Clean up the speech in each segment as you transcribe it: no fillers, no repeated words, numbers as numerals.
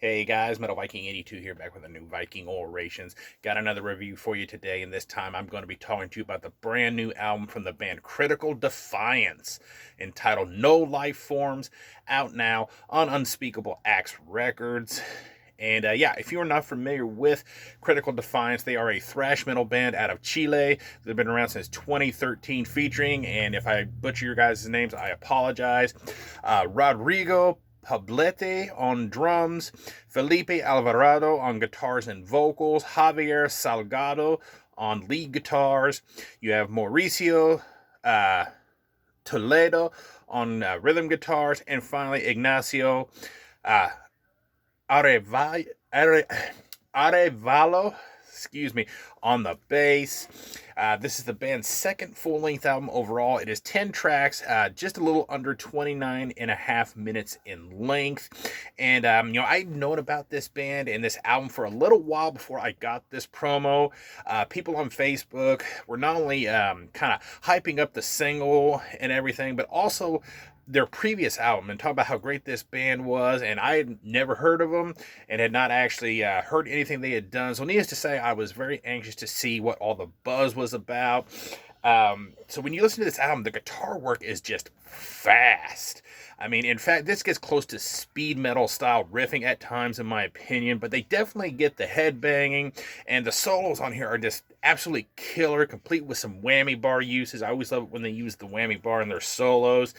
Hey guys, Metal Viking 82 here, back with a new Viking Orations. Got another review for you today, and this time I'm going to be talking to you about the brand new album from the band Critical Defiance, entitled No Life Forms, out now on Unspeakable Acts Records. And if you are not familiar with Critical Defiance, they are a thrash metal band out of Chile. They've been around since 2013, featuring, and if I butcher your guys' names, I apologize, Rodrigo Poblete on drums, Felipe Alvarado on guitars and vocals, Javier Salgado on lead guitars. You have Mauricio Toledo on rhythm guitars, and finally Ignacio uh, Arevalo, on the bass. This is the band's second full-length album overall. It is 10 tracks, just a little under 29 and a half minutes in length. And, I'd known about this band and this album for a little while before I got this promo. People on Facebook were not only kind of hyping up the single and everything, but also their previous album and talk about how great this band was, and I had never heard of them and had not actually heard anything they had done. So needless to say, I was very anxious to see what all the buzz was about. So when you listen to this album, the guitar work is just fast. I mean, in fact, this gets close to speed metal style riffing at times, in my opinion, but they definitely get the head banging, and the solos on here are just absolutely killer, complete with some whammy bar uses. I always love it when they use the whammy bar in their solos.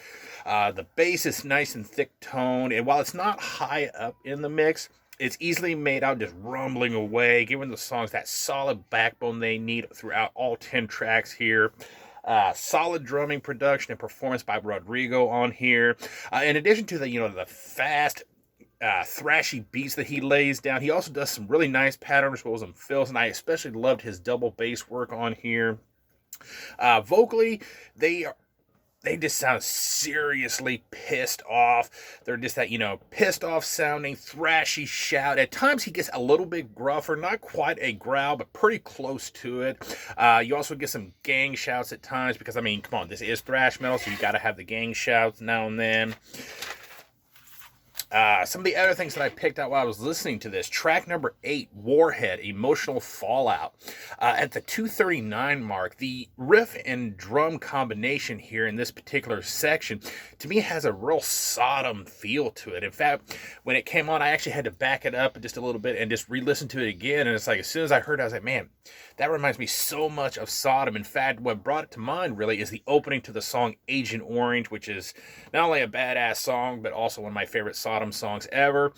The bass is nice and thick toned, and while it's not high up in the mix, it's easily made out just rumbling away, giving the songs that solid backbone they need throughout all 10 tracks here. Solid drumming production and performance by Rodrigo on here. In addition to the fast, thrashy beats that he lays down, he also does some really nice patterns, as well as some fills, and I especially loved his double bass work on here. Vocally, they just sound seriously pissed off. They're just that, pissed off sounding, thrashy shout. At times he gets a little bit gruffer, not quite a growl, but pretty close to it. You also get some gang shouts at times because, come on, this is thrash metal, so you got to have the gang shouts now and then. Some of the other things that I picked out while I was listening to this: track number 8, Warhead, Emotional Fallout. At the 2:39 mark, the riff and drum combination here in this particular section, to me, has a real Sodom feel to it. In fact, when it came on, I actually had to back it up just a little bit and just re-listen to it again. And it's like, as soon as I heard it, I was like, man, that reminds me so much of Sodom. In fact, what brought it to mind really is the opening to the song Agent Orange, which is not only a badass song, but also one of my favorite Sodom songs ever.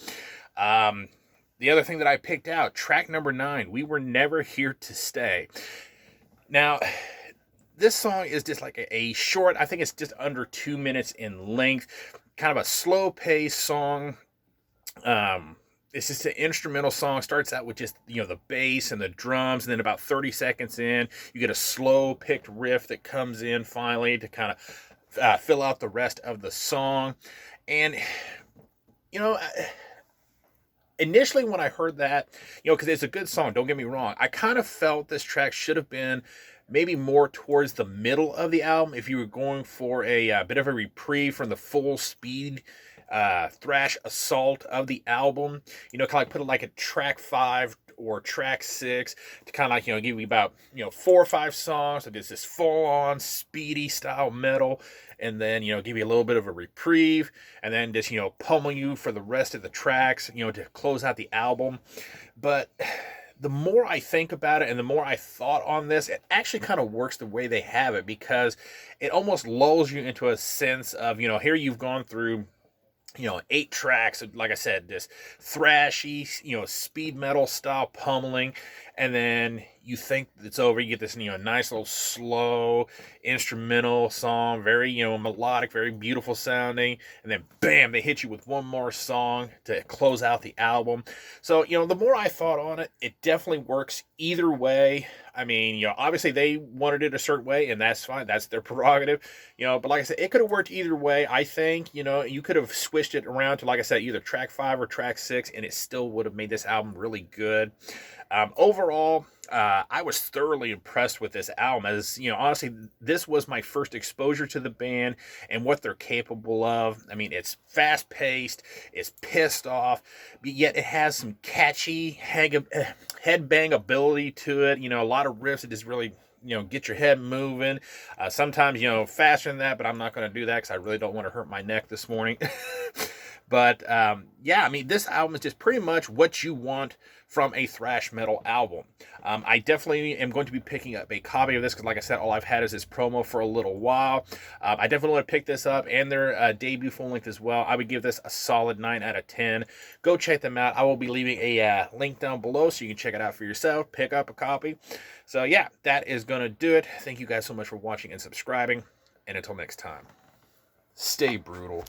The other thing that I picked out, track number 9, We Were Never Here to Stay. Now, this song is just like a short, I think it's just under 2 minutes in length, kind of a slow-paced song. It's just an instrumental song. Starts out with just, the bass and the drums, and then about 30 seconds in, you get a slow-picked riff that comes in finally to kind of fill out the rest of the song. And, initially when I heard that, because it's a good song, don't get me wrong, I kind of felt this track should have been maybe more towards the middle of the album if you were going for a bit of a reprieve from the full speed thrash assault of the album. Kind of like put it like a track 5 or track 6 to kind of like, give you about, 4 or 5 songs of just this full-on speedy style metal, and then, give you a little bit of a reprieve, and then just, pummel you for the rest of the tracks, to close out the album. But the more I think about it and the more I thought on this, it actually kind of works the way they have it, because it almost lulls you into a sense of, here you've gone through 8 tracks of, like I said, this thrashy, speed metal style pummeling, and then you think it's over. You get this, nice little slow instrumental song, very, melodic, very beautiful sounding, and then bam, they hit you with one more song to close out the album. So, the more I thought on it, it definitely works either way. Obviously they wanted it a certain way, and that's fine. That's their prerogative, but like I said, it could have worked either way. I think, you could have switched it around to, like I said, either track 5 or track 6, and it still would have made this album really good. Overall, I was thoroughly impressed with this album. As you know, honestly, this was my first exposure to the band and what they're capable of. I mean, it's fast paced, it's pissed off, but yet it has some catchy headbang ability to it. You know, a lot of riffs that just really, get your head moving. Sometimes, faster than that, but I'm not going to do that because I really don't want to hurt my neck this morning. But yeah, I mean, this album is just pretty much what you want from a thrash metal album. I definitely am going to be picking up a copy of this because, like I said, all I've had is this promo for a little while. I definitely want to pick this up and their debut full length as well. I would give this a solid 9 out of 10. Go check them out. I will be leaving a link down below so you can check it out for yourself. Pick up a copy. So yeah, that is going to do it. Thank you guys so much for watching and subscribing. And until next time, stay brutal.